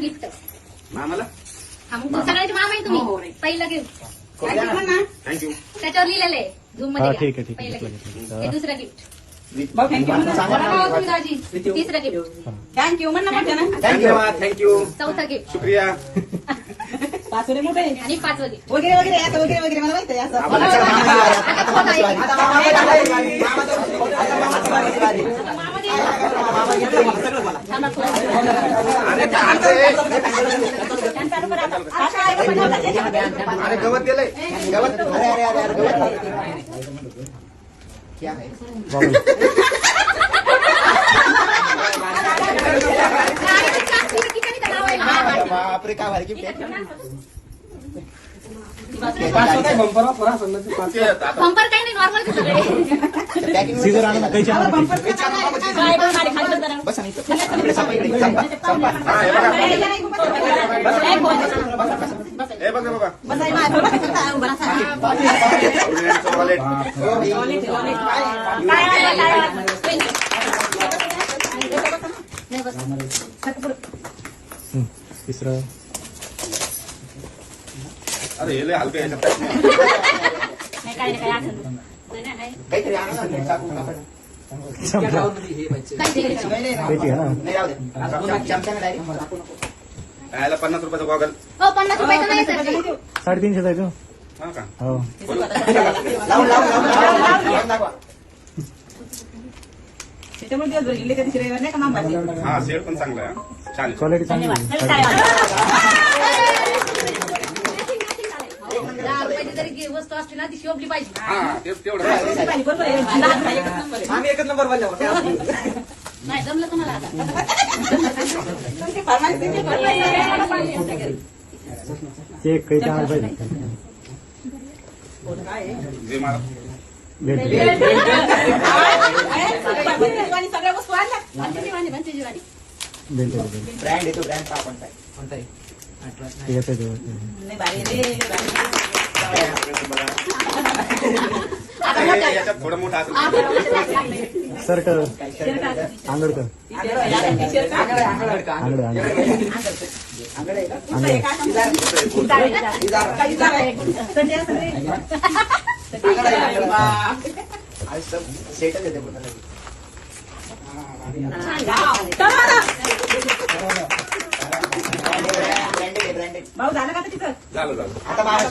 Gift. मामाला हा मग सगळ्याचे मामा आहे तुम्ही. पहिलं गिफ्ट थँक्यू. त्याच्यावर लिहिलेलं आहे झूम हा, मध्ये. ठीक आहे, ठीक आहे. पहिलं गिफ्ट. हे दुसरं गिफ्ट. तिसरं गिफ्ट. थँक्यू म्हण ना मोठ्या ना. धन्यवाद. थँक्यू. चौथा गिफ्ट. शुक्रिया. पाचवडे मोठे आणि पाचवं गिफ्ट. वगैरे वगैरे असं वगैरे वगैरे मला माहिती आहे असं. अरे गवत दिलंय. गवत. अरे अरे अरे अरे गवत. क्या है? बापरे काय भारी गिफ्ट आहे. बंपर काही नाही नॉर्मल सगळे. सीझर आणा कैची आणा. बस आणि इकडे संपा, इकडे संपा, संपा. हा, हे बघा. हे बघा बाबा. वॉलेट. तिसरं अरे हे लय हलकं आहे. काहीतरी आणा ना. चाकू नका. पेटी आहे ना. नाही राहू दे. चमचा डायरेक्ट. याला 50 रुपयाचा गॉगल. हो 50 रुपयाचं नाही सर ते. 350 जायचो. हा का? हो लावून दाखवा. त्याच्यामुळे दिवसभर गेले कधी रविवार नाही का मामाची. हा सेट पण चांगला आहे. छान आहे. क्वालिटी चांगली आहे. 10 रुपयाची जरी वस्तू असली ना ती शोभली पाहिजे. हा तेवढं. बरोबर आहे. आम्ही एकच नंबर बोललो. नाही जमलं तुम्हाला आता. तुमची फरमाईश दिली पाहिजे. केक काही आणायला पाहिजे. जे मला भेट आणि सगळ्या वस्तू आणल्या. भंती जीवानी. ब्रँड येतो. ब्रँड का कोणता आहे? कोणता आहे? येते नाही भारी रे. याच्यात थोडं मोठं असेल. सरकर आंगडकर सेटच येते. भाऊ झालं का तिथं. झालं झालं. आता भारी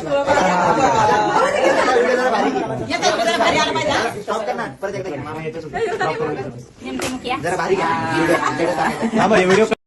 आला पाहिजे. स्टॉप कर ना. परत एकदा घे. मामा येतोच. नेमकी मुखिया. जरा भारी घ्या. व्हिडिओ